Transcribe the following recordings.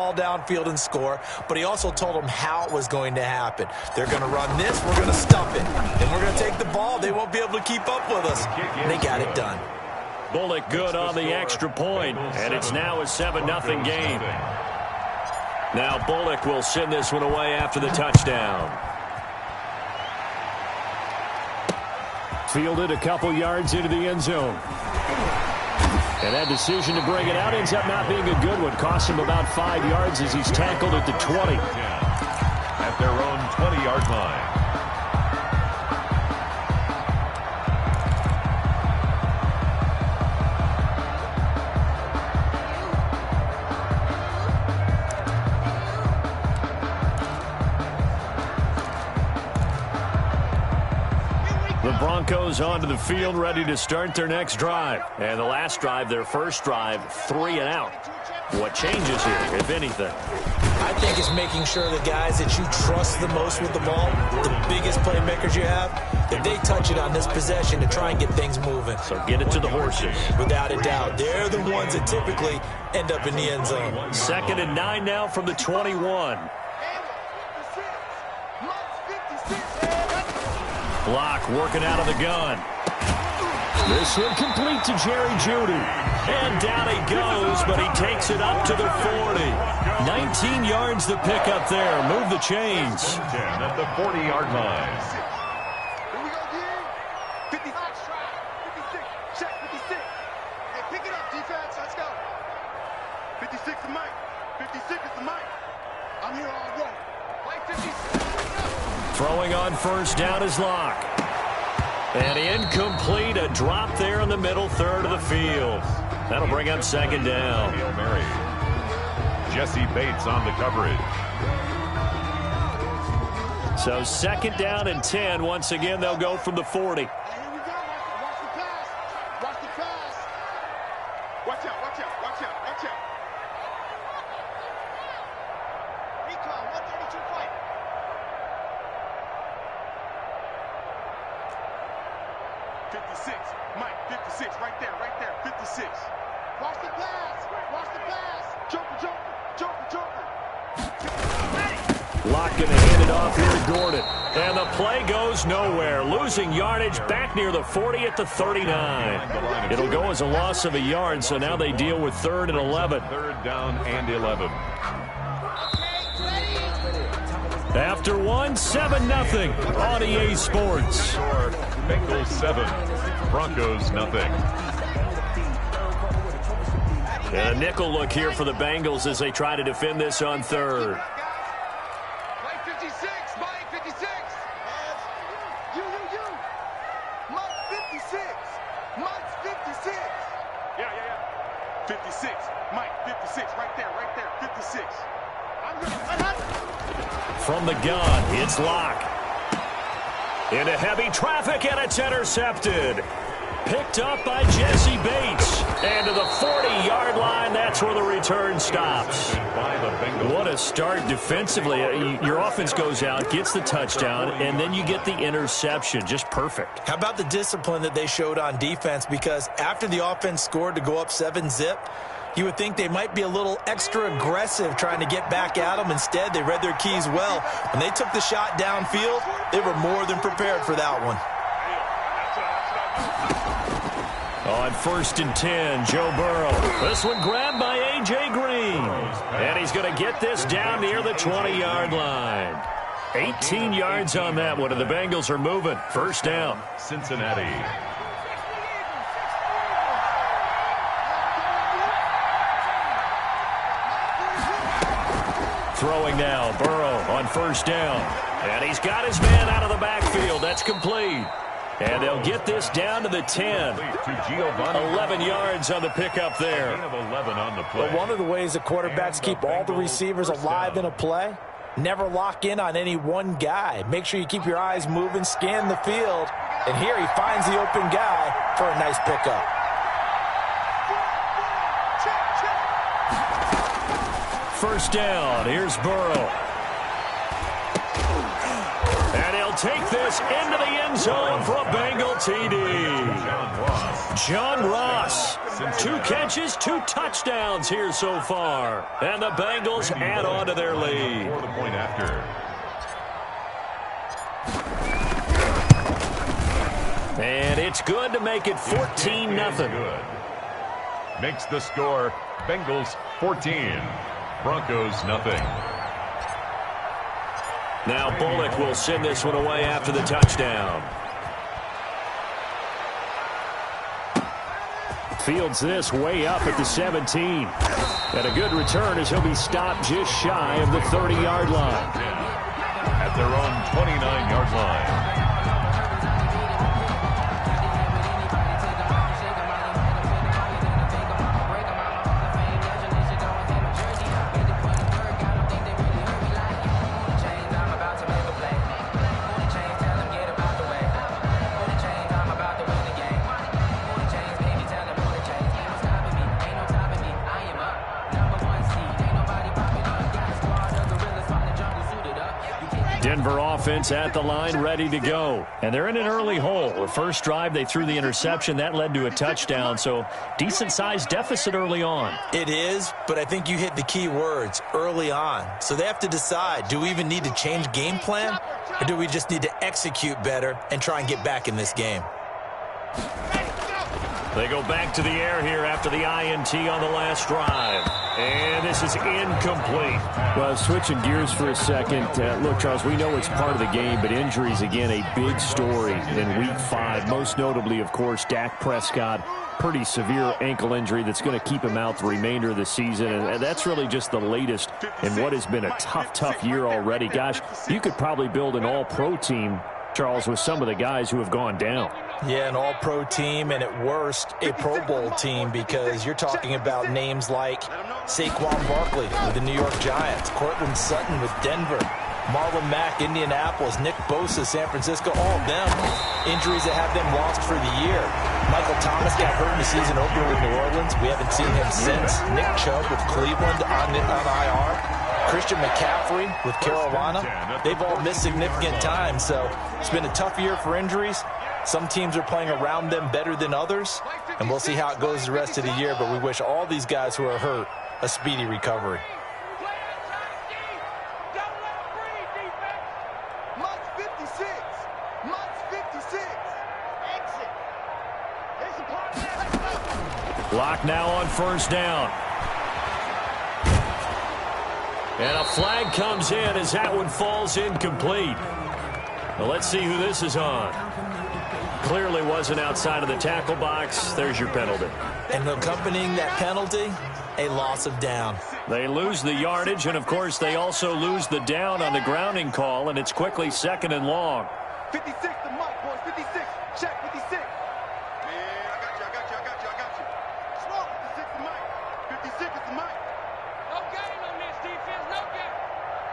ball downfield and score, but he also told them how it was going to happen. They're going to run this, we're going to stuff it. And we're going to take the ball, they won't be able to keep up with us. And they got it done. Bullock good on the extra point, and it's now a 7-0 game. Now Bullock will send this one away after the touchdown. Fielded a couple yards into the end zone. And that decision to bring it out ends up not being a good one. Costs him about 5 yards as he's tackled at the 20. At their own 20-yard line. The Broncos onto the field, ready to start their next drive. And the last drive, their first drive, 3 and out. What changes here, if anything? I think it's making sure the guys that you trust the most with the ball, the biggest playmakers you have, that they touch it on this possession to try and get things moving. So get it to the horses. Without a doubt. They're the ones that typically end up in the end zone. 2nd and 9 now from the 21. Block working out of the gun. This one complete to Jerry Jeudy. And down he goes, but he takes it up to the 40. 19 yards to pick up there. Move the chains. 10 at the 40-yard line. Here we go, D. 56. Check 56. Hey, pick it up, defense. Let's go. 56 is Mike. 56 is the Mike. I'm here all day. Play 56. Throwing on first down is Locke. And incomplete, a drop there in the middle third of the field. That'll bring up 2nd down. Hail Mary. Jesse Bates on the coverage. So 2nd down and 10. Once again, they'll go from the 40. Here we go. Watch the pass. Watch the pass. Watch out, watch out, watch out, watch out. Recon, 132 fight. 56. Mike, 56. Right there, 56. Watch the pass. Watch the pass. Joker. Locke going to hand it off here to Gordon. And the play goes nowhere. Losing yardage back near the 40 at the 39. It'll go as a loss of a yard, so now they deal with 3rd and 11. 3rd down and 11. After 7-0 on EA Sports. Bengals 7, Broncos nothing. And a nickel look here for the Bengals as they try to defend this on 3rd. Mike 56, Mike 56. You. Mike 56. Mike's 56. Yeah. 56. Mike 56. Right there. 56. I'm ready. What happened? From the gun, it's Locke. Into heavy traffic, and it's intercepted. Picked up by Jesse Bates. And to the 40-yard line, that's where the return stops. What a start defensively. Your offense goes out, gets the touchdown, and then you get the interception. Just perfect. How about the discipline that they showed on defense? Because after the offense scored to go up 7-0, you would think they might be a little extra aggressive trying to get back at them. Instead, they read their keys well. When they took the shot downfield, they were more than prepared for that one. On 1st and 10, Joe Burrow. This one grabbed by A.J. Green. And he's going to get this down near the 20-yard line. 18 yards on that one, and the Bengals are moving. 1st down. Cincinnati. Throwing now, Burrow on 1st down. And he's got his man out of the backfield. That's complete. And they'll get this down to the 10. 11 yards on the pickup there. 11 on the play. But one of the ways the quarterbacks keep all the receivers alive in a play, never lock in on any one guy. Make sure you keep your eyes moving, scan the field. And here he finds the open guy for a nice pickup. First down, here's Burrow. And he'll take this into the end zone for a Bengal TD. John Ross 2 catches, 2 touchdowns here so far. And the Bengals add on to their lead. For the point after. And it's good to make it 14-0. Good. Makes the score Bengals 14, Broncos nothing. Now Bullock will send this one away after the touchdown. Fields this way up at the 17. And a good return as he'll be stopped just shy of the 30-yard line. At their own 29-yard line. Denver offense at the line, ready to go. And they're in an early hole. The first drive, they threw the interception. That led to a touchdown, so decent-sized deficit early on. It is, but I think you hit the key words, early on. So they have to decide, do we even need to change game plan, or do we just need to execute better and try and get back in this game? They go back to the air here after the INT on the last drive. And this is incomplete. Well, switching gears for a second. Look, Charles, we know it's part of the game, but injuries, again, a big story in Week 5. Most notably, of course, Dak Prescott. Pretty severe ankle injury that's going to keep him out the remainder of the season. And that's really just the latest in what has been a tough year already. Gosh, you could probably build an all-pro team, Charles, with some of the guys who have gone down. Yeah, an all-pro team, and at worst, a Pro Bowl team, because you're talking about names like Saquon Barkley with the New York Giants, Cortland Sutton with Denver, Marlon Mack, Indianapolis, Nick Bosa, San Francisco, all of them injuries that have them lost for the year. Michael Thomas got hurt in the season opener with New Orleans. We haven't seen him since. Nick Chubb with Cleveland on IR. Christian McCaffrey with Carolina. They've all missed significant time, so it's been a tough year for injuries. Some teams are playing around them better than others, and we'll see how it goes the rest of the year, but we wish all these guys who are hurt a speedy recovery. Lock now on first down. And a flag comes in as that one falls incomplete. Well, let's see who this is on. Clearly wasn't outside of the tackle box. There's your penalty. And accompanying that penalty, a loss of down. They lose the yardage, and, of course, they also lose the down on the grounding call, and it's quickly 2nd and long. 56 the mic, boys. 56. Check 56. Man, I got you. Slow. 56 the mic. 56 is the mic. No gain on this defense. No gain.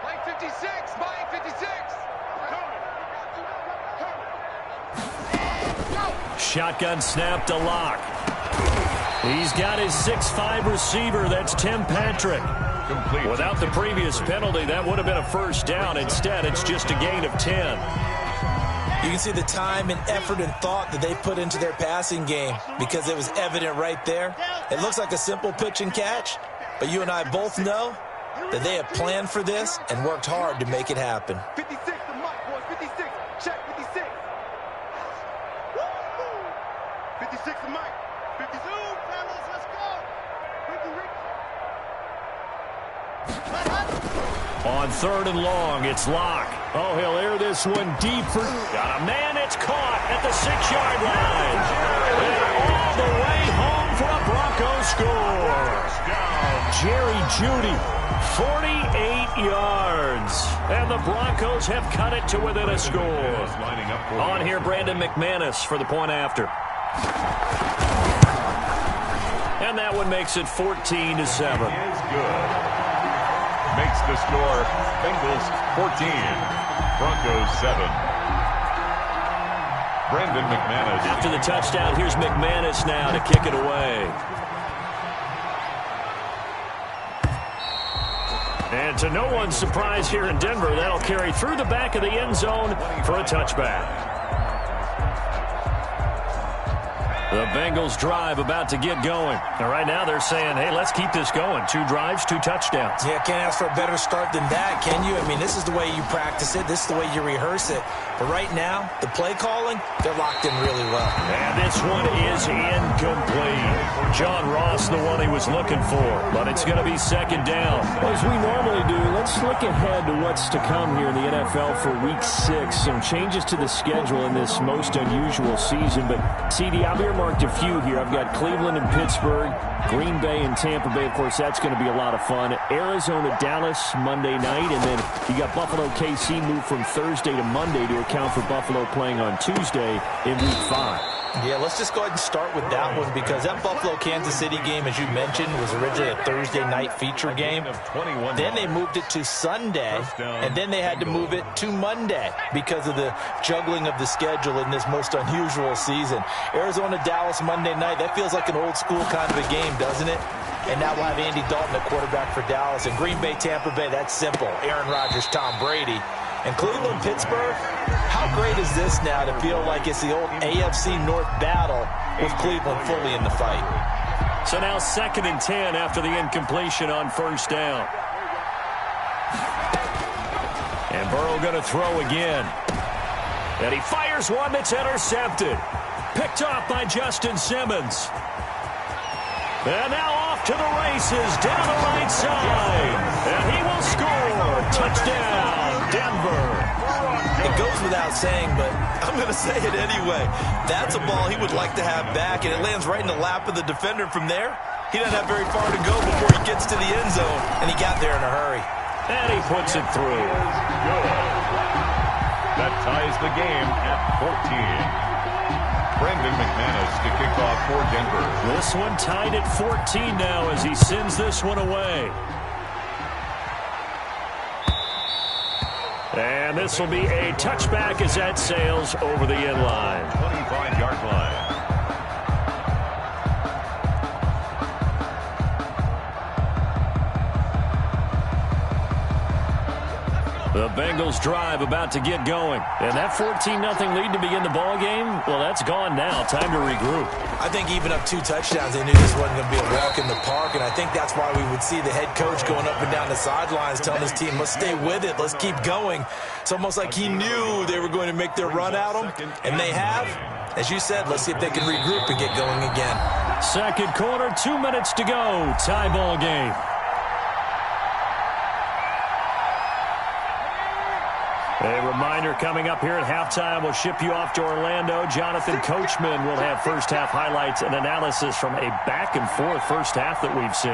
Play 56. Play 56. Shotgun snap to Lock. He's got his 6'5" receiver. That's Tim Patrick. Complete. Without the previous penalty, that would have been a first down. Instead, it's just a gain of 10. You can see the time and effort and thought that they put into their passing game, because it was evident right there. It looks like a simple pitch and catch, but you and I both know that they have planned for this and worked hard to make it happen. 56 the mic, boys. 56. Check 56. 56 the mic. 52, fellas, let's go. On 3rd and long, it's Lock. Oh, he'll air this one deep for... Got a man, it's caught at the 6-yard line. And all the way home for a Broncos score. Jerry Jeudy, 48 yards. And the Broncos have cut it to within a score. On here, Brandon McManus for the point after. And that one makes it 14-7. Is good. Makes the score Bengals 14, Broncos 7. Brandon McManus. After the touchdown, here's McManus now to kick it away. And to no one's surprise here in Denver, that'll carry through the back of the end zone for a touchback. The Bengals drive about to get going. And right now they're saying, hey, let's keep this going. 2 drives, 2 touchdowns. Yeah, can't ask for a better start than that, can you? I mean, this is the way you practice it. This is the way you rehearse it. But right now, the play calling, they're locked in really well. And this one is incomplete. John Ross, the one he was looking for. But it's going to be second down. Well, as we normally do, let's look ahead to what's to come here in the NFL for Week 6. Some changes to the schedule in this most unusual season. But, CD, I've earmarked a few here. I've got Cleveland and Pittsburgh, Green Bay and Tampa Bay. Of course, that's going to be a lot of fun. Arizona, Dallas, Monday night. And then you got Buffalo, KC moved from Thursday to Monday to account for Buffalo playing on Tuesday in Week 5. Yeah, let's just go ahead and start with that one because that Buffalo-Kansas City game, as you mentioned, was originally a Thursday night feature game. Then they moved it to Sunday, and then they had to move it to Monday because of the juggling of the schedule in this most unusual season. Arizona-Dallas Monday night, that feels like an old-school kind of a game, doesn't it? And now we'll have Andy Dalton at quarterback for Dallas. And Green Bay, Tampa Bay, that's simple. Aaron Rodgers, Tom Brady. And Cleveland, Pittsburgh, how great is this now to feel like it's the old AFC North battle with Cleveland fully in the fight? So now 2nd and 10 after the incompletion on first down. And Burrow going to throw again. And he fires one that's intercepted. Picked off by Justin Simmons. And now off to the races down the right side. And he will score. Touchdown, Denver. It goes without saying, but I'm going to say it anyway. That's a ball he would like to have back, and it lands right in the lap of the defender. From there, he doesn't have very far to go before he gets to the end zone, and he got there in a hurry. And he puts it through. That ties the game at 14. Brendan McManus to kick off for Denver. This one tied at 14 now as he sends this one away. And this will be a touchback as that sails over the end line. 25-yard line. The Bengals drive about to get going. And that 14-0 lead to begin the ball game, well, that's gone now. Time to regroup. I think even up 2 touchdowns, they knew this wasn't going to be a walk in the park, and I think that's why we would see the head coach going up and down the sidelines telling his team, let's stay with it, let's keep going. It's almost like he knew they were going to make their run at him, and they have. As you said, let's see if they can regroup and get going again. Second quarter, 2 minutes to go. Tie ball game. A reminder coming up here at halftime, we'll ship you off to Orlando. Jonathan Coachman will have first half highlights and analysis from a back-and-forth first half that we've seen.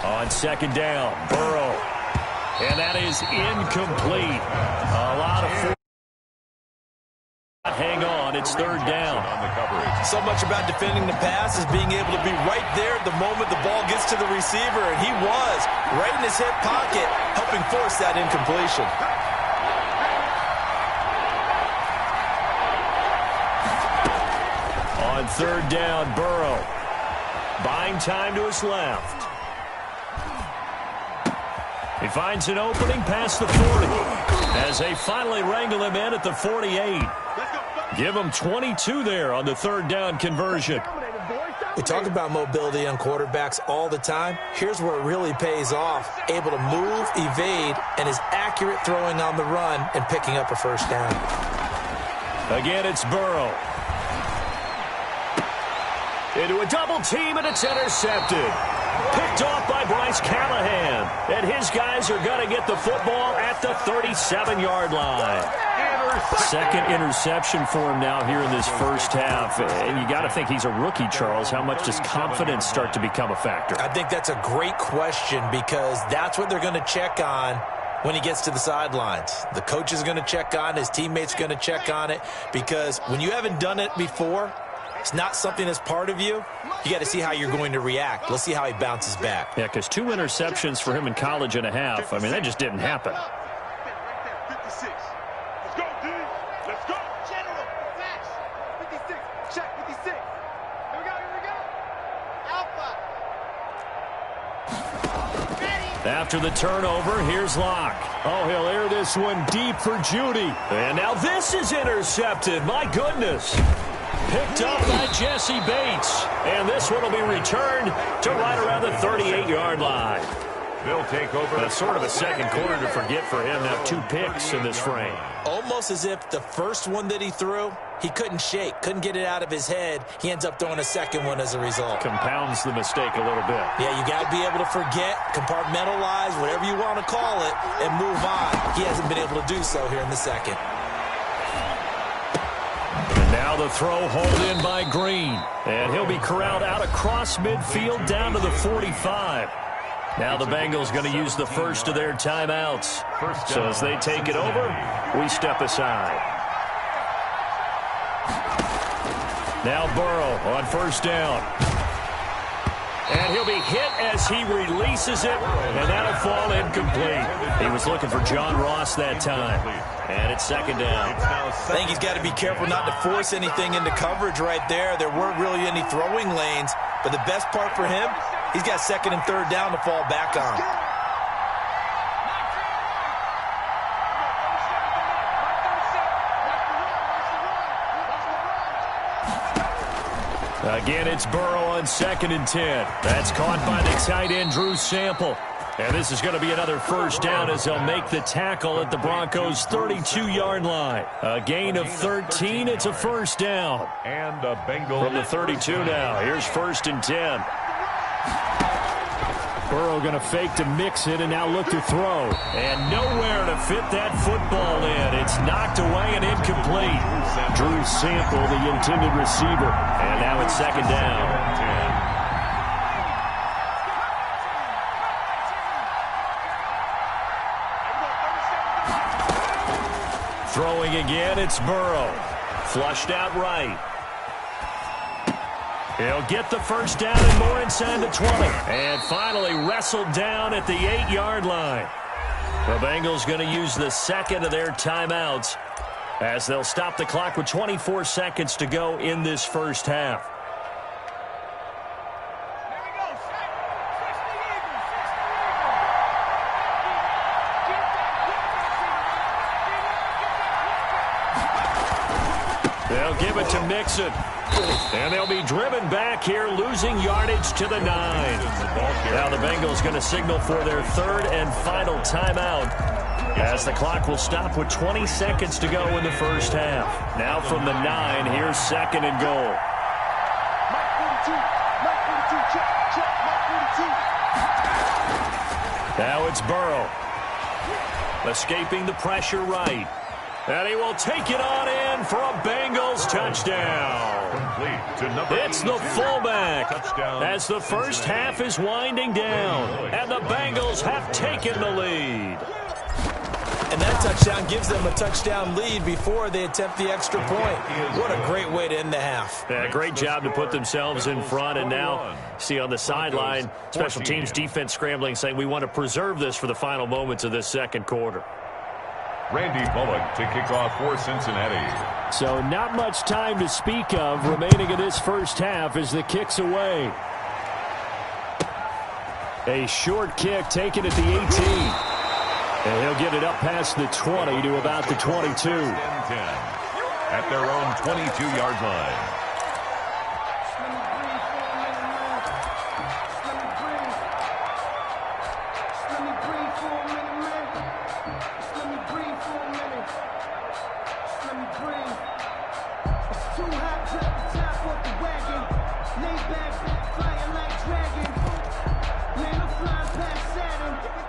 On second down, Burrow. And that is incomplete. A lot of hang on, it's third down. On the coverage. So much about defending the pass is being able to be right there at the moment the ball gets to the receiver, and he was right in his hip pocket, helping force that incompletion. On third down, Burrow. Buying time to his left. He finds an opening past the 40 as they finally wrangle him in at the 48. Give him 22 there on the third down conversion. We talk about mobility on quarterbacks all the time. Here's where it really pays off. Able to move, evade, and is accurate throwing on the run and picking up a first down. Again, it's Burrow. Into a double team, and it's intercepted. Picked off by Bryce Callahan. And his guys are going to get the football at the 37-yard line. Second interception for him now here in this first half. And you got to think he's a rookie, Charles. How much does confidence start to become a factor? I think that's a great question because that's what they're going to check on when he gets to the sidelines. The coach is going to check on it. His teammates are going to check on it because when you haven't done it before, it's not something that's part of you. You got to see how you're going to react. Let's see how he bounces back. Yeah, because 2 interceptions for him in college and a half. I mean, that just didn't happen. 56. Let's go, D. Let's go. General, flash. 56. Check 56. Here we go. Alpha. After the turnover, here's Locke. Oh, he'll air this one deep for Judy. And now this is intercepted. My goodness. Picked up by Jesse Bates. And this one will be returned to right around the 38-yard line. They'll take over. That's sort of a second quarter to forget for him. Now 2 picks in this frame. Almost as if the first one that he threw, he couldn't shake, couldn't get it out of his head. He ends up throwing a second one as a result. Compounds the mistake a little bit. Yeah, you got to be able to forget, compartmentalize, whatever you want to call it, and move on. He hasn't been able to do so here in the second. And now the throw hauled in by Green. And he'll be corralled out across midfield down to the 45. Now the Bengals going to use the first of their timeouts. So as they take it over, we step aside. Now Burrow on first down. And he'll be hit as he releases it, and that'll fall incomplete. He was looking for John Ross that time. And it's second down. I think he's got to be careful not to force anything into coverage right there. There weren't really any throwing lanes, but the best part for him, he's got second and third down to fall back on. Again, it's Burrow on second and 10. That's caught by the tight end, Drew Sample. And this is going to be another first down as they'll make the tackle at the Broncos' 32-yard line. A gain of 13. It's a first down. And the Bengals from the 32 now. Here's first and 10. Burrow going to fake to mix it and now look to throw. And nowhere to fit that football in. It's knocked away and incomplete. Drew Sample, the intended receiver. And now it's second down. Throwing again, it's Burrow. Flushed out right. He'll get the first down and more inside the 20. And finally wrestled down at the 8-yard line. The Bengals going to use the second of their timeouts as they'll stop the clock with 24 seconds to go in this first half. They'll give it to Mixon. And they'll be driven back here, losing yardage to the 9. Now the Bengals going to signal for their third and final timeout as the clock will stop with 20 seconds to go in the first half. Now from the 9, here's second and goal. Now it's Burrow. Escaping the pressure right. And he will take it on in for a Bengals touchdown. It's the fullback as the first half is winding down. And the Bengals have taken the lead. And that touchdown gives them a touchdown lead before they attempt the extra point. What a great way to end the half. Yeah, great job to put themselves in front. And now, see on the sideline, special teams defense scrambling, saying we want to preserve this for the final moments of this second quarter. Randy Bullock to kick off for Cincinnati. So not much time to speak of remaining in this first half as the kick's away. A short kick taken at the 18. And he'll get it up past the 20 to about the 22. 10 at their own 22-yard line.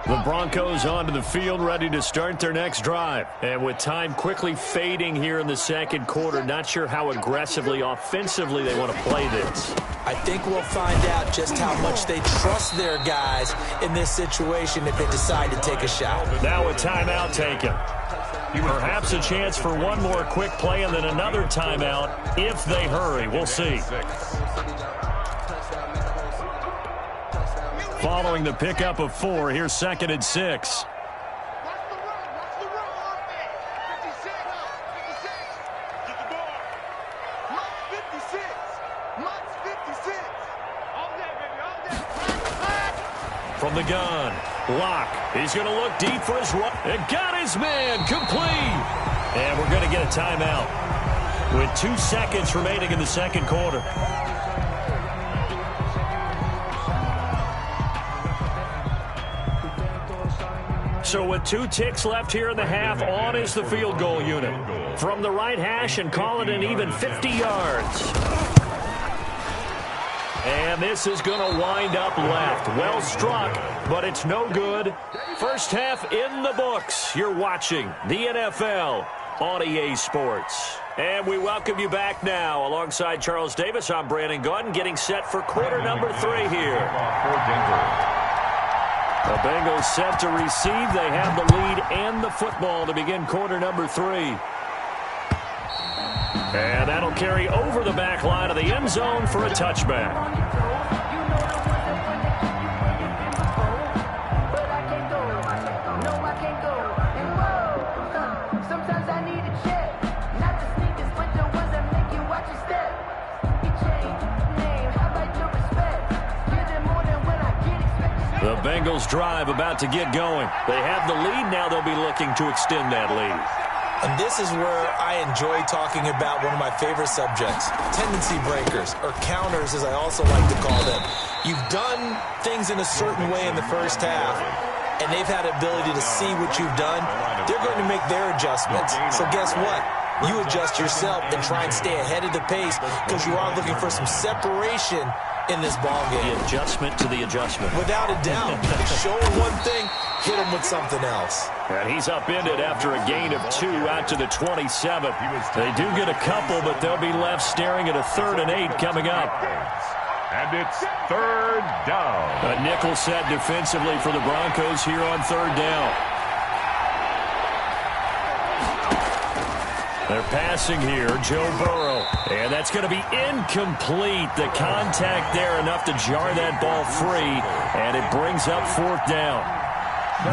The Broncos onto the field, ready to start their next drive. And with time quickly fading here in the second quarter, not sure how aggressively, offensively they want to play this. I think we'll find out just how much they trust their guys in this situation if they decide to take a shot. Now a timeout taken. Perhaps a chance for one more quick play and then another timeout if they hurry. We'll see. Following the pickup of 4, here's second and 6. From the gun, Lock. He's going to look deep for his run. And got his man complete. And we're going to get a timeout with 2 seconds remaining in the second quarter. So with 2 ticks left here in the half, on is the field goal unit. From the right hash and call it an even 50 yards. And this is going to wind up left. Well struck, but it's no good. First half in the books. You're watching the NFL on EA Sports. And we welcome you back now. Alongside Charles Davis, I'm Brandon Gaudin, getting set for quarter number 3 here. The Bengals set to receive. They have the lead and the football to begin quarter number 3. And that'll carry over the back line of the end zone for a touchback. The Bengals drive about to get going. They have the lead. Now they'll be looking to extend that lead. And this is where I enjoy talking about one of my favorite subjects, tendency breakers, or counters as I also like to call them. You've done things in a certain way in the first half, and they've had the ability to see what you've done. They're going to make their adjustments. So guess what? You adjust yourself and try and stay ahead of the pace because you are looking for some separation in this ball game. The adjustment to the adjustment. Without a doubt. Show them one thing, hit them with something else. And he's upended after a gain of 2 out to the 27. They do get a couple, but they'll be left staring at a 3rd and 8 coming up. And it's 3rd down. A nickel set defensively for the Broncos here on 3rd down. They're passing here, Joe Burrow. And that's going to be incomplete. The contact there enough to jar that ball free. And it brings up 4th down.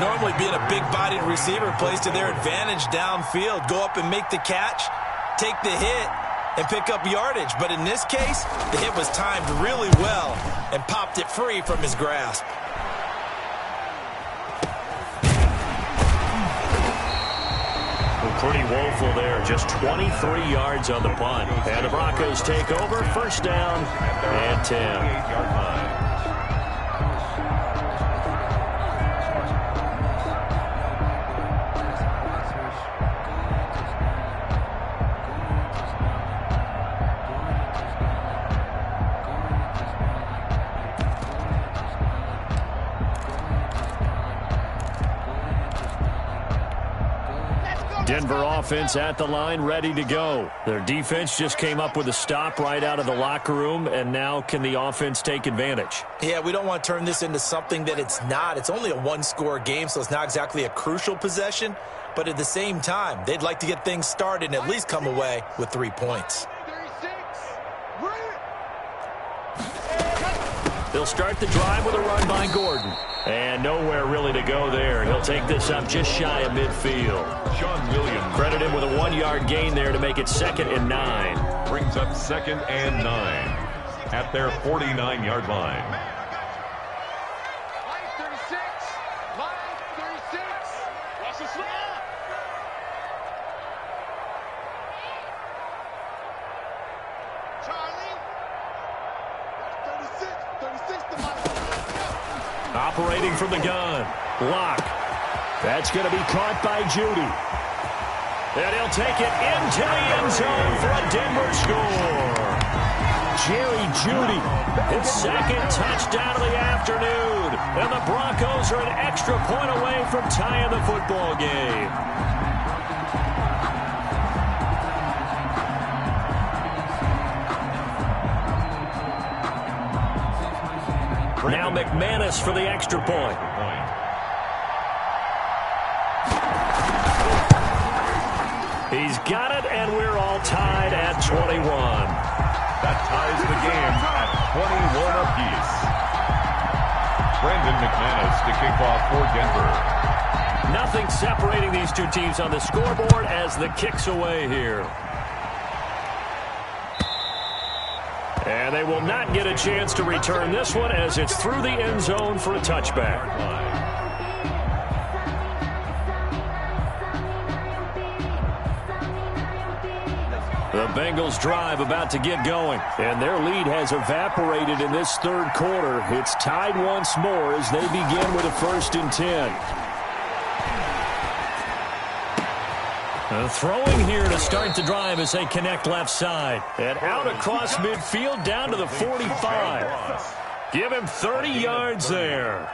Normally being a big-bodied receiver plays to their advantage downfield. Go up and make the catch, take the hit, and pick up yardage. But in this case, the hit was timed really well and popped it free from his grasp. Pretty woeful there. Just 23 yards on the punt. And the Broncos take over. 1st down and 10. Denver offense at the line, ready to go. Their defense just came up with a stop right out of the locker room, and now can the offense take advantage? Yeah, we don't want to turn this into something that it's not. It's only a 1-score game, so it's not exactly a crucial possession. But at the same time, they'd like to get things started and at least come away with 3 points. They'll start the drive with a run by Gordon. And nowhere really to go there. He'll take this up just shy of midfield. Sean Williams. Credit him with a 1-yard gain there to make it 2nd and 9. Brings up 2nd and 9 at their 49-yard line. Line 36. Line 36. Watch the snap. Charlie. 36 to my. Operating from the gun. Lock. That's going to be caught by Judy. And he'll take it into the end zone for a Denver score. Jerry Judy, his 2nd touchdown of the afternoon. And the Broncos are an extra point away from tying the football game. Now McManus for the extra point. He's got it, and we're all tied at 21. That ties the game at 21 apiece. Brandon McManus to kick off for Denver. Nothing separating these two teams on the scoreboard as the kick's away here. And they will not get a chance to return this one as it's through the end zone for a touchback. The Bengals drive about to get going. And their lead has evaporated in this third quarter. It's tied once more as they begin with a 1st and 10. Throwing here to start the drive as they connect left side. And out across midfield down to the 45. Give him 30 yards there.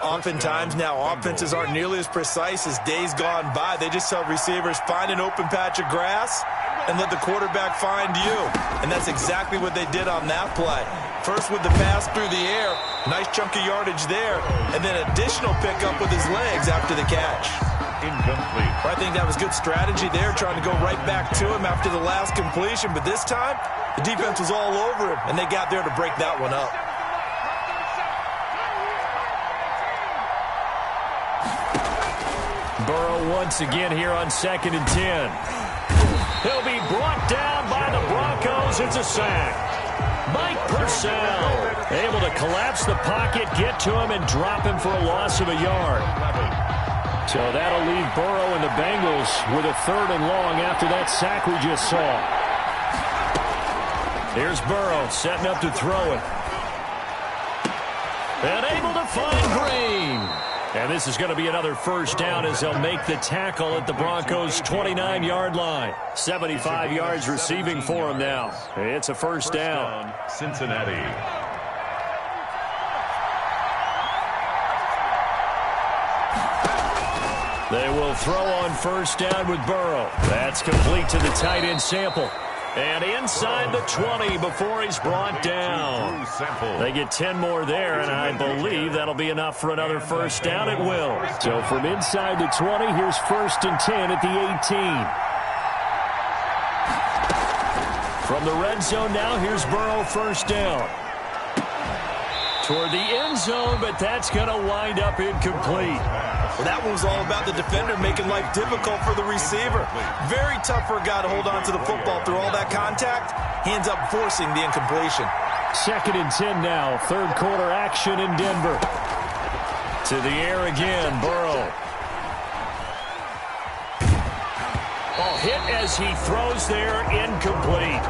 Oftentimes now, offenses aren't nearly as precise as days gone by. They just tell receivers, find an open patch of grass and let the quarterback find you. And that's exactly what they did on that play. First with the pass through the air, nice chunk of yardage there, and then additional pickup with his legs after the catch. Incomplete. I think that was good strategy there, trying to go right back to him after the last completion. But this time, the defense was all over him, and they got there to break that one up. Burrow once again here on 2nd and 10. He'll be brought down by the Broncos. It's a sack. Mike Purcell able to collapse the pocket, get to him, and drop him for a loss of a yard. So that'll leave Burrow and the Bengals with a 3rd and long after that sack we just saw. Here's Burrow setting up to throw it. And able to find Green. And this is going to be another 1st down as they'll make the tackle at the Broncos' 29-yard line. 75 yards receiving for him now. It's a 1st down. Cincinnati. They will throw on 1st down with Burrow. That's complete to the tight end Sample. And inside the 20 before he's brought down. They get 10 more there, and I believe that'll be enough for another 1st down. It will. So from inside the 20, here's 1st and 10 at the 18. From the red zone now, here's Burrow 1st down. Toward the end zone, but that's going to wind up incomplete. Well, that one was all about the defender making life difficult for the receiver. Very tough for a guy to hold on to the football through all that contact. He ends up forcing the incompletion. 2nd and 10 now. 3rd quarter action in Denver. To the air again, Burrow. Oh, hit as he throws there, incomplete.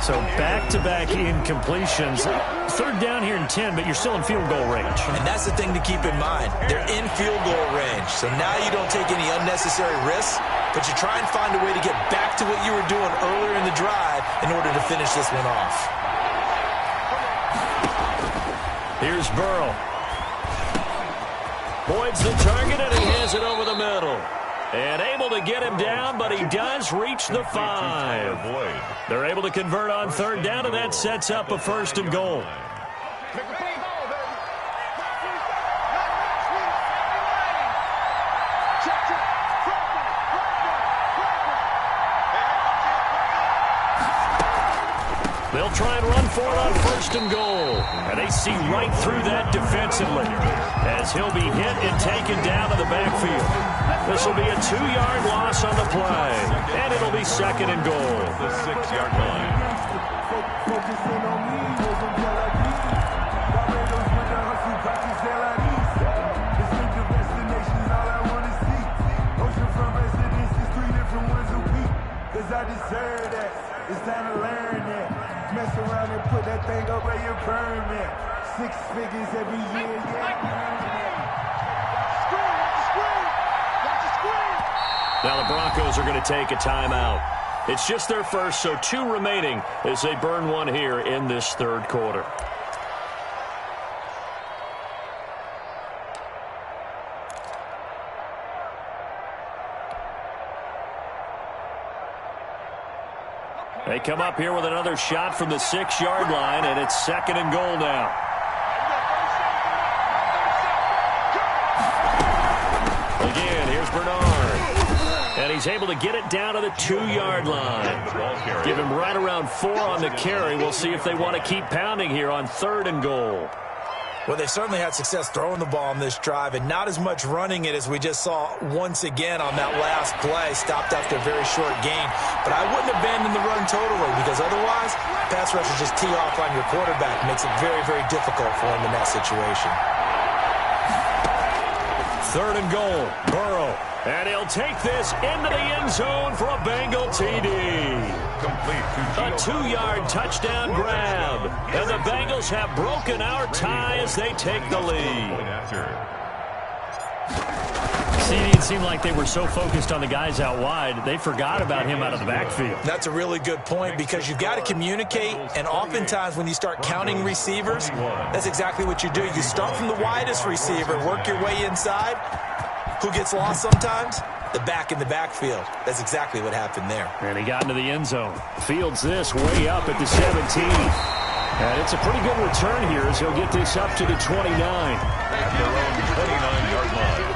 So back-to-back incompletions. 3rd down here in 10, but you're still in field goal range. And that's the thing to keep in mind. They're in field goal range. So now you don't take any unnecessary risks, but you try and find a way to get back to what you were doing earlier in the drive in order to finish this one off. Here's Burrow. Boyd's the target, and he has it over the middle. And able to get him down, but he does reach the 5. They're able to convert on 3rd down, and that sets up a 1st and goal. They'll try and run for it on 1st and goal. And they see right through that defensively as he'll be hit and taken down to the backfield. This will be a 2-yard loss on the play. And it'll be 2nd and goal. The 6-yard line. I deserve that. It's time to learn that. Mess around and put that thing up where you burn that. 6 figures every year, Now the Broncos are going to take a timeout. It's just their first, so 2 remaining as they burn one here in this 3rd quarter. They come up here with another shot from the 6-yard line, and it's 2nd and goal now. Again, here's Bernard. And he's able to get it down to the 2-yard line. Give him right around 4 on the carry. We'll see if they want to keep pounding here on 3rd and goal. Well, they certainly had success throwing the ball on this drive and not as much running it as we just saw once again on that last play. Stopped after a very short gain. But I wouldn't abandon the run totally because otherwise, pass rushers just tee off on your quarterback. Makes it very, very difficult for him in that situation. Third and goal. Burrow. And he'll take this into the end zone for a Bengal TD. A 2-yard touchdown grab. And the Bengals have broken our tie as they take the lead. It seemed like they were so focused on the guys out wide, they forgot about him out of the backfield. That's a really good point because you've got to communicate, and oftentimes when you start counting receivers, that's exactly what you do. You start from the widest receiver, work your way inside. Who gets lost sometimes? The back in the backfield. That's exactly what happened there. And he got into the end zone. Fields this way up at the 17. And it's a pretty good return here as he'll get this up to the 29. At their own 29-yard line.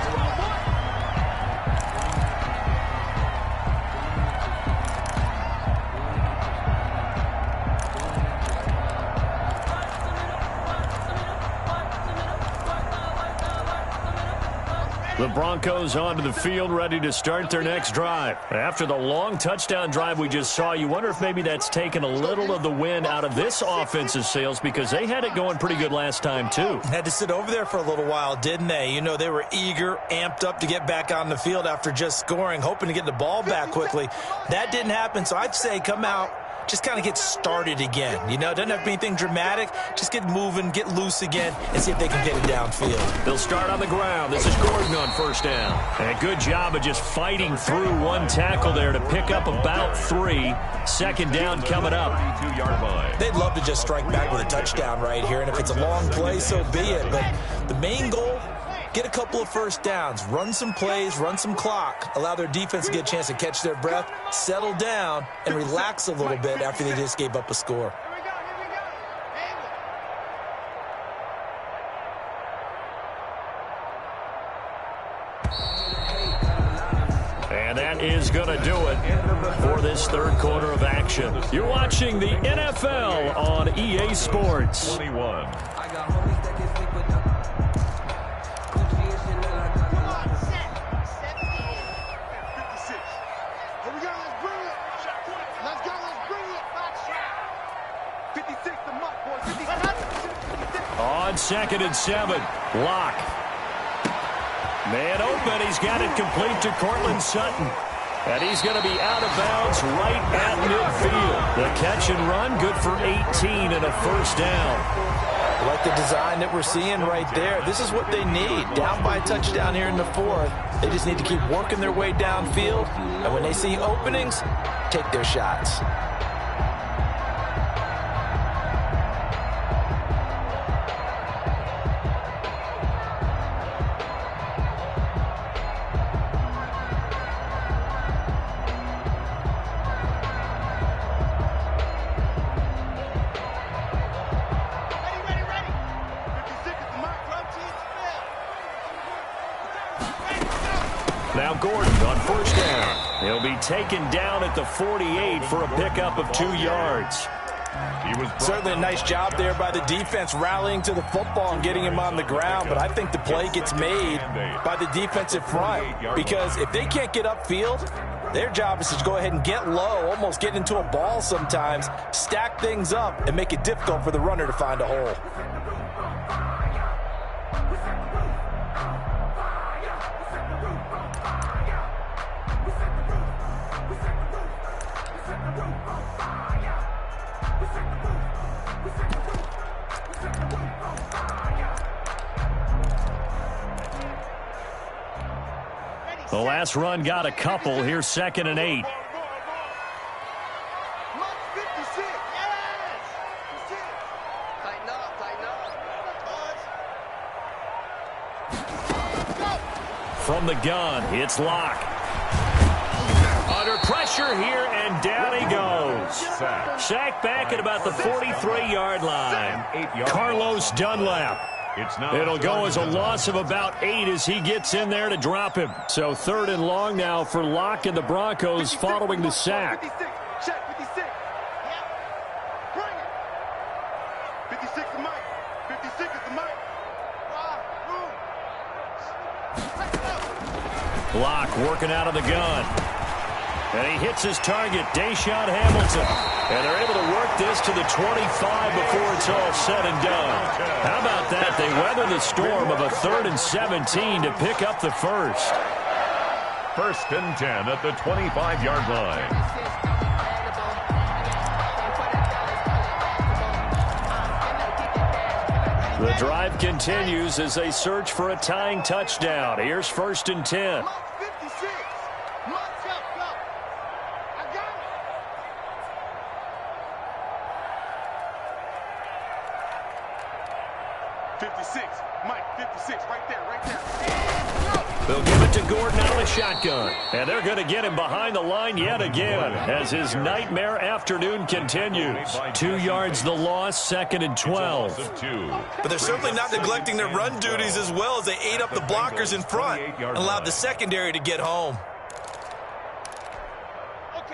The Broncos onto the field, ready to start their next drive. After the long touchdown drive we just saw, you wonder if maybe that's taken a little of the wind out of this offensive sails because they had it going pretty good last time, too. Had to sit over there for a little while, didn't they? You know, they were eager, amped up to get back on the field after just scoring, hoping to get the ball back quickly. That didn't happen, so I'd say come out, just kind of get started again. You know, doesn't have to be anything dramatic. Just get moving, get loose again, and see if they can get it downfield. They'll start on the ground. This is Gordon on first down. And a good job of just fighting through one tackle there to pick up about 3. Second down coming up. They'd love to just strike back with a touchdown right here, and if it's a long play, so be it. But the main goal, get a couple of first downs, run some plays, run some clock, allow their defense to get a chance to catch their breath, settle down, and relax a little bit after they just gave up a score. And that is going to do it for this third quarter of action. You're watching the NFL on EA Sports. 21. On 2nd and 7, Locke. Man open, he's got it complete to Cortland Sutton. And he's going to be out of bounds right at midfield. The catch and run, good for 18 and a first down. I like the design that we're seeing right there. This is what they need. Down by a touchdown here in the 4th. They just need to keep working their way downfield. And when they see openings, take their shots. Now Gordon on first down. He'll be taken down at the 48 for a pickup of 2 yards. Certainly a nice job there by the defense rallying to the football and getting him on the ground, but I think the play gets made by the defensive front because if they can't get upfield, their job is to go ahead and get low, almost get into a ball sometimes, stack things up, and make it difficult for the runner to find a hole. The last run got a couple. Here's 2nd and 8. From the gun, it's Locke. Under pressure here, and down he goes. Sacked back at about the 43-yard line. Carlos Dunlap. It'll go as a loss of about 8 as he gets in there to drop him. So 3rd and long now for Locke and the Broncos following the sack. 56. Check 56. Yep. Bring it. 56 is Mike. 56 is the Mike. Locke working out of the gun. And he hits his target, Deshaun Hamilton. And they're able to work this to the 25 before it's all said and done. How about that? They weather the storm of a 3rd and 17 to pick up the first. 1st and 10 at the 25-yard line. The drive continues as they search for a tying touchdown. Here's 1st and 10. 56, Mike, 56, right there. They'll give it to Gordon out of the shotgun. And they're going to get him behind the line yet again as his nightmare afternoon continues. 2 yards the loss, 2nd and 12. But they're certainly not neglecting their run duties as well as they ate up the blockers in front and allowed the secondary to get home.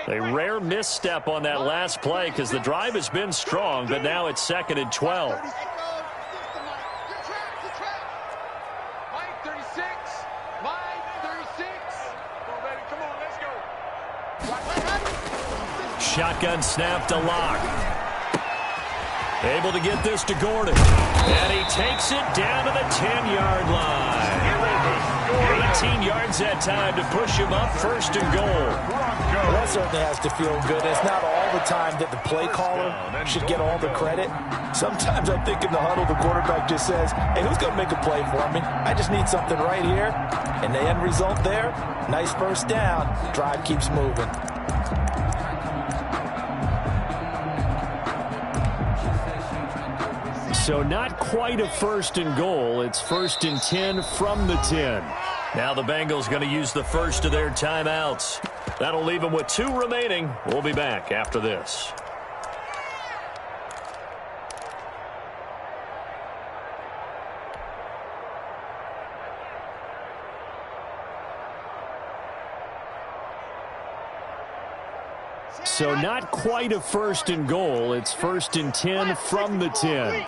A rare misstep on that last play because the drive has been strong, but now it's 2nd and 12. Shotgun snap to Locke. Able to get this to Gordon. And he takes it down to the 10-yard line. 18 yards that time to push him up, 1st and goal. Well, that certainly has to feel good. It's not all the time that the play caller should get all the credit. Sometimes I think in the huddle, the quarterback just says, hey, who's going to make a play for me? I just need something right here. And the end result there, nice first down. Drive keeps moving. So not quite a 1st and goal. It's 1st and 10 from the 10. Now the Bengals going to use the first of their timeouts. That'll leave them with 2 remaining. We'll be back after this. So not quite a 1st and goal. It's 1st and 10 from the 10.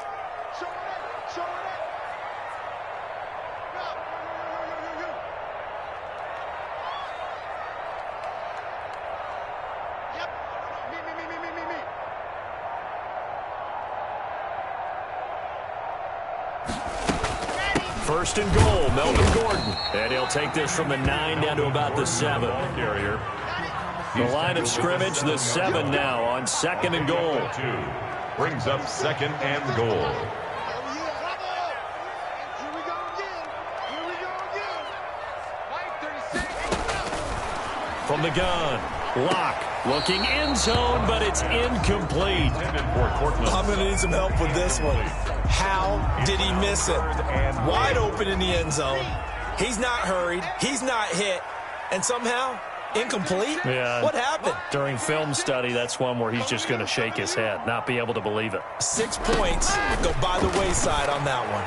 First and goal, Melvin Gordon. And he'll take this from the 9 down to about the 7. The line of scrimmage, the 7 now on 2nd and goal. Brings up 2nd and goal. From the gun, Locke looking end zone, but it's incomplete. I'm going to need some help with this one. How did he miss it? Wide open in the end zone. He's not hurried. He's not hit. And somehow, incomplete? Yeah. What happened? During film study, that's one where he's just going to shake his head, not be able to believe it. 6 points go by the wayside on that one.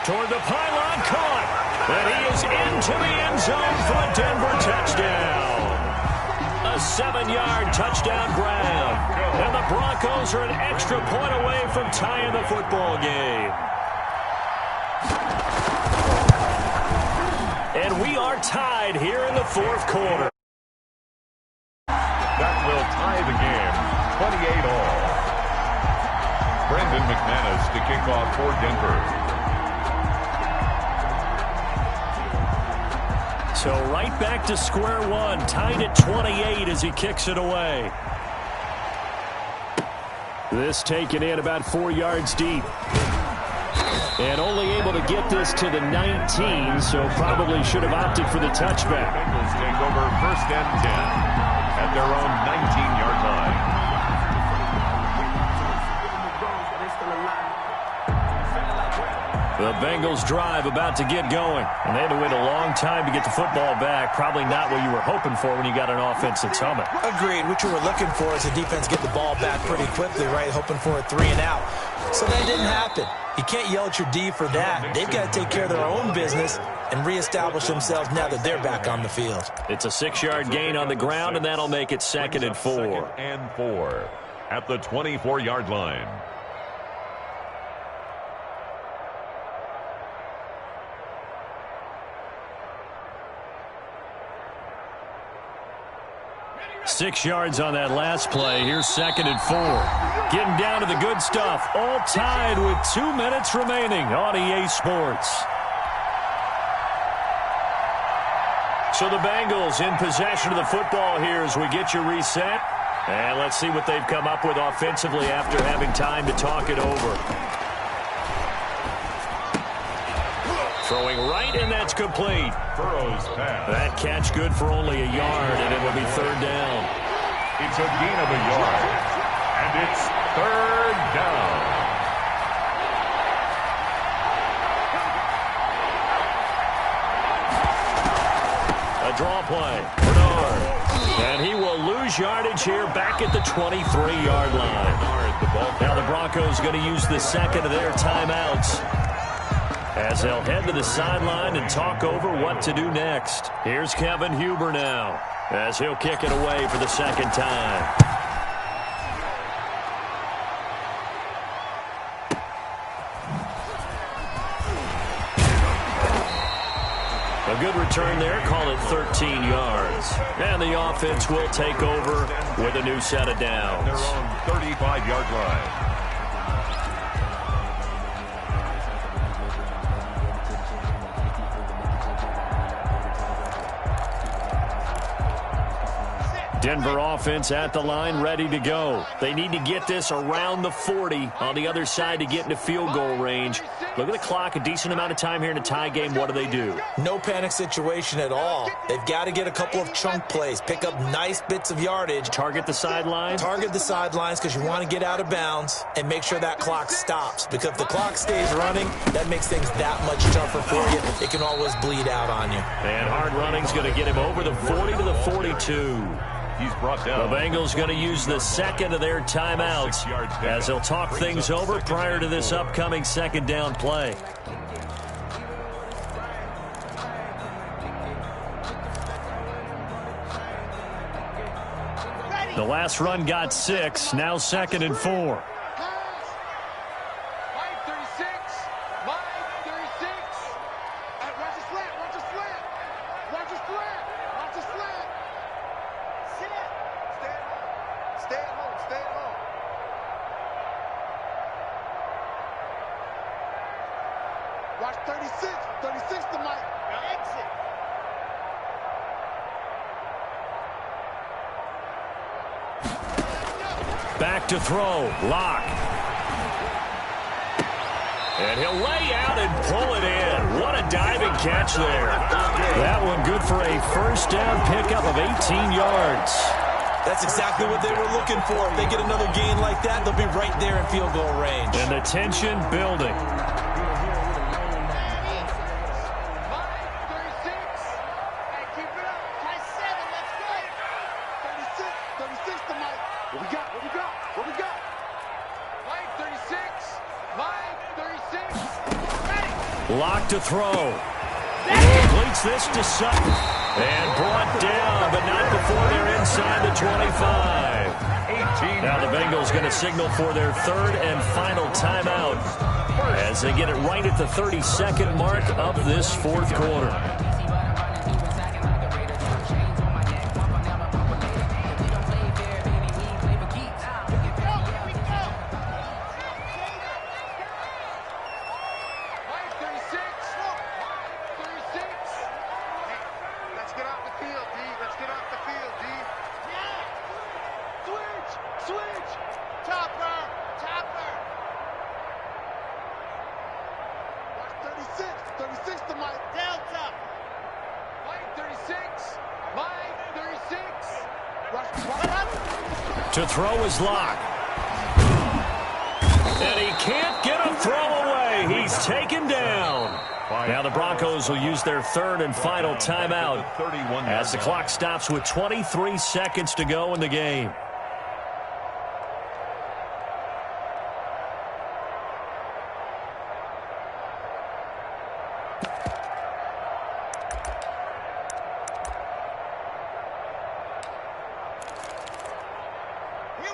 Toward the pylon, caught. And he is into the end zone for a Denver touchdown. A 7-yard touchdown grab. And the Broncos are an extra point away from tying the football game. And we are tied here in the 4th quarter. That will tie the game, 28-all. Brendan McManus to kick off for Denver. So right back to square one, tied at 28 as he kicks it away. This taken in about 4 yards deep. And only able to get this to the 19, so probably should have opted for the touchback. Bengals take over 1st and 10 at their own 19-yard line. The Bengals drive about to get going. And they had to wait a long time to get the football back. Probably not what you were hoping for when you got an offense that's humming. Agreed. What you were looking for is the defense get the ball back pretty quickly, right? Hoping for a 3 and out. So that didn't happen. You can't yell at your D for that. They've got to take care of their own business and reestablish themselves now that they're back on the field. It's a 6-yard gain on the ground, and that'll make it 2nd and 4. 2nd and 4 at the 24-yard line. 6 yards on that last play. Here's 2nd and 4. Getting down to the good stuff. All tied with 2 minutes remaining on EA Sports. So the Bengals in possession of the football here as we get you reset. And let's see what they've come up with offensively after having time to talk it over. Throwing right, and that's complete. Burrow's pass. That catch good for only a yard, and it will be 3rd down. It's a gain of a yard, and it's 3rd down. A draw play. Bernard. And he will lose yardage here back at the 23-yard line. Now the Broncos going to use the 2nd of their timeouts as they'll head to the sideline and talk over what to do next. Here's Kevin Huber now as he'll kick it away for the 2nd time. A good return there, call it 13 yards. And the offense will take over with a new set of downs. Their own 35-yard line. Denver offense at the line, ready to go. They need to get this around the 40 on the other side to get into field goal range. Look at the clock, a decent amount of time here in a tie game. What do? No panic situation at all. They've got to get a couple of chunk plays, pick up nice bits of yardage. Target the sideline? Target the sidelines because you want to get out of bounds and make sure that clock stops. Because if the clock stays running, that makes things that much tougher for you. It can always bleed out on you. And hard running's going to get him over the 40 to the 42. He's brought down. The Bengals going to use the 2nd of their timeouts as they'll talk things over prior to this upcoming 2nd down play. The last run got 6, now 2nd and 4. Watch 36. 36 to Mike. Now exit. Back to throw. Lock. And he'll lay out and pull it in. What a diving catch there. That one good for a 1st down pickup of 18 yards. That's exactly what they were looking for. If they get another gain like that, they'll be right there in field goal range. And the tension building. Lock to throw. Completes this to Sutton. And brought down, but not before they're inside the 25. Now the Bengals going to signal for their 3rd and final timeout as they get it right at the 32nd mark of this 4th quarter. To throw is Lock. And he can't get a throw away. He's taken down. Now the Broncos will use their 3rd and final timeout as the clock stops with 23 seconds to go in the game.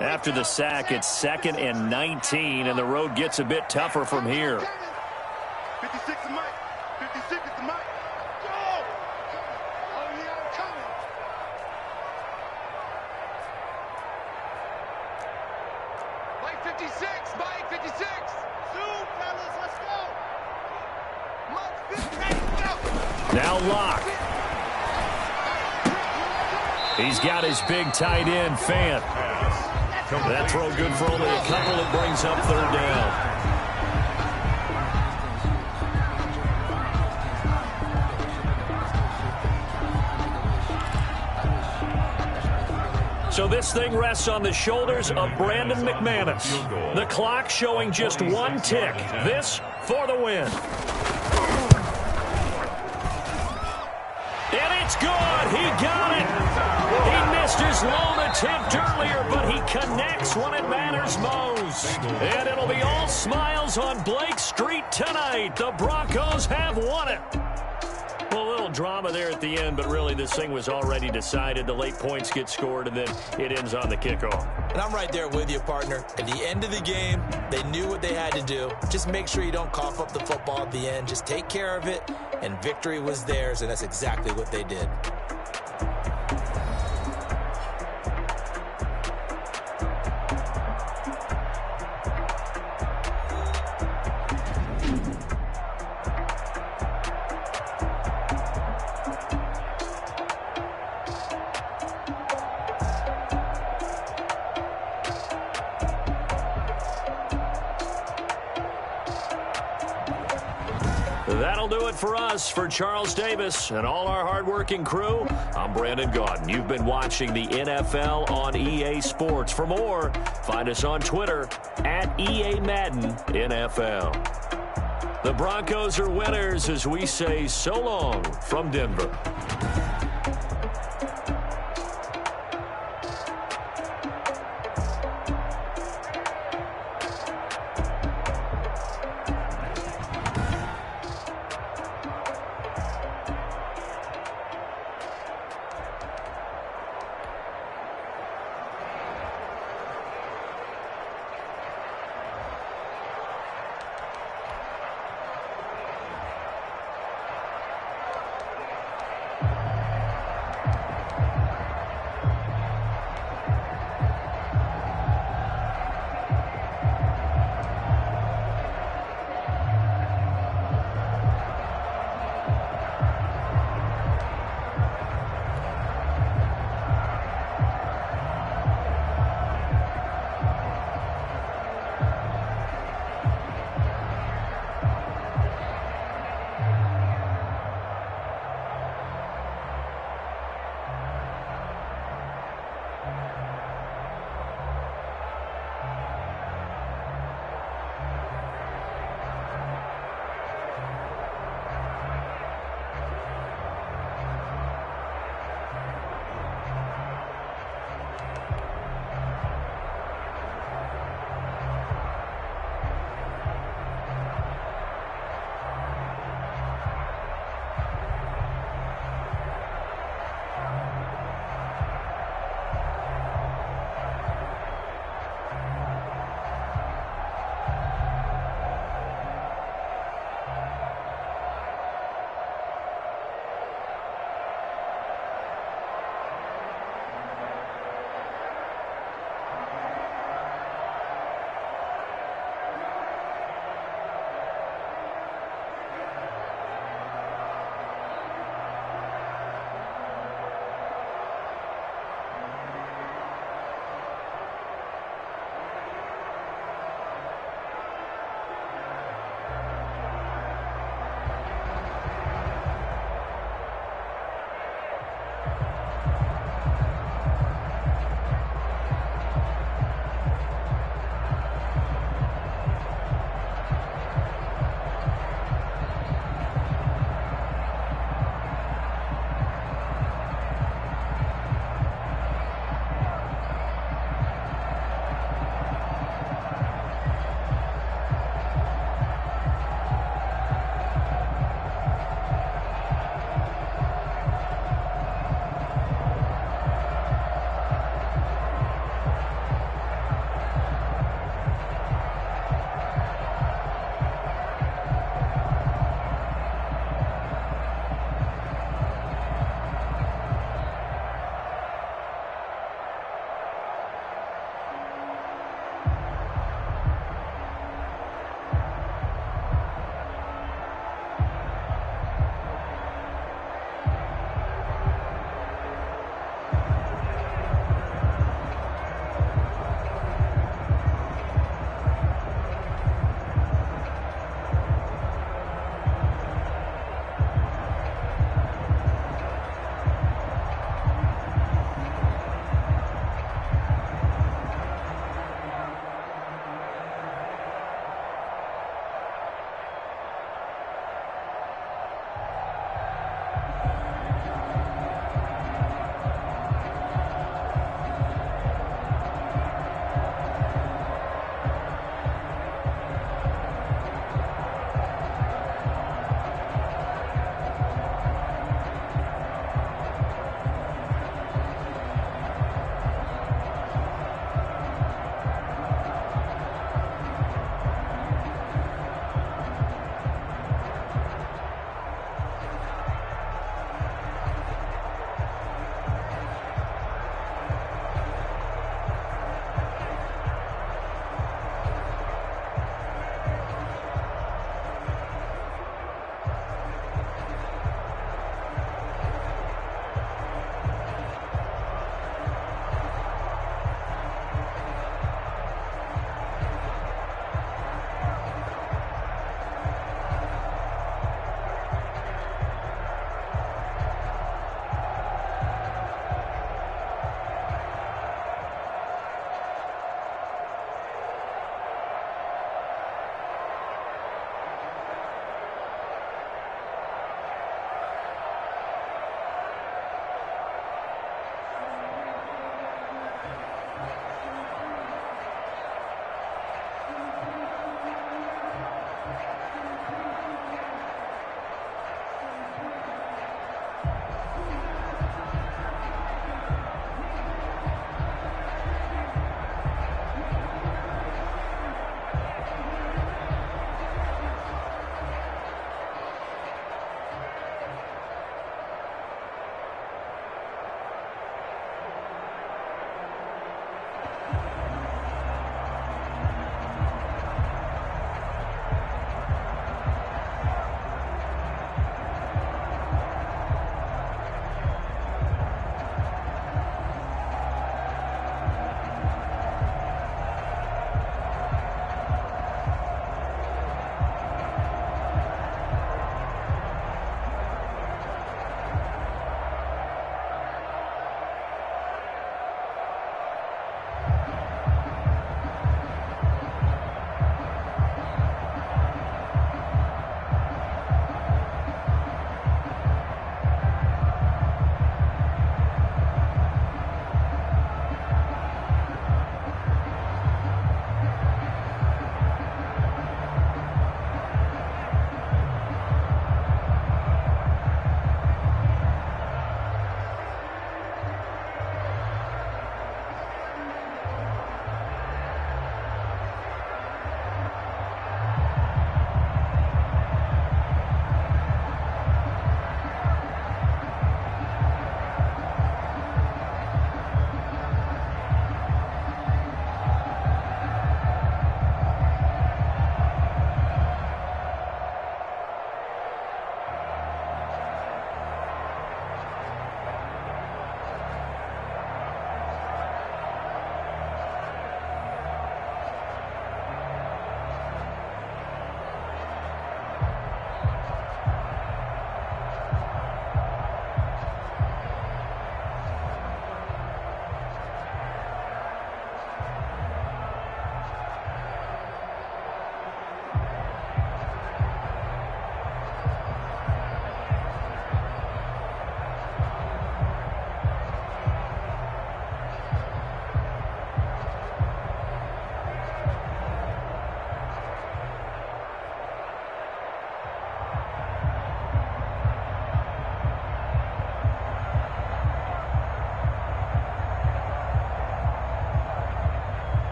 After the sack, it's 2nd and 19, and the road gets a bit tougher from here. 56 is Mike. 56 is the Mike. Go! Oh, yeah, I'm coming. Now Locke. He's got his big tight end, Fant. That throw good for only a couple. It brings up third down. So this thing rests on the shoulders of Brandon McManus. The clock showing just one tick. This for the win. And it's good. He got it. He missed his lone attempt earlier, but he connects when it matters most. And it'll be all smiles on Blake Street tonight. The Broncos have won it. Well, a little drama there at the end, but really this thing was already decided. The late points get scored, and then it ends on the kickoff. And I'm right there with you, partner. At the end of the game, they knew what they had to do. Just make sure you don't cough up the football at the end. Just take care of it, and victory was theirs, and that's exactly what they did. That'll do it for us. For Charles Davis and all our hardworking crew, I'm Brandon Gaudin. You've been watching the NFL on EA Sports. For more, find us on Twitter at EA Madden NFL. The Broncos are winners as we say so long from Denver.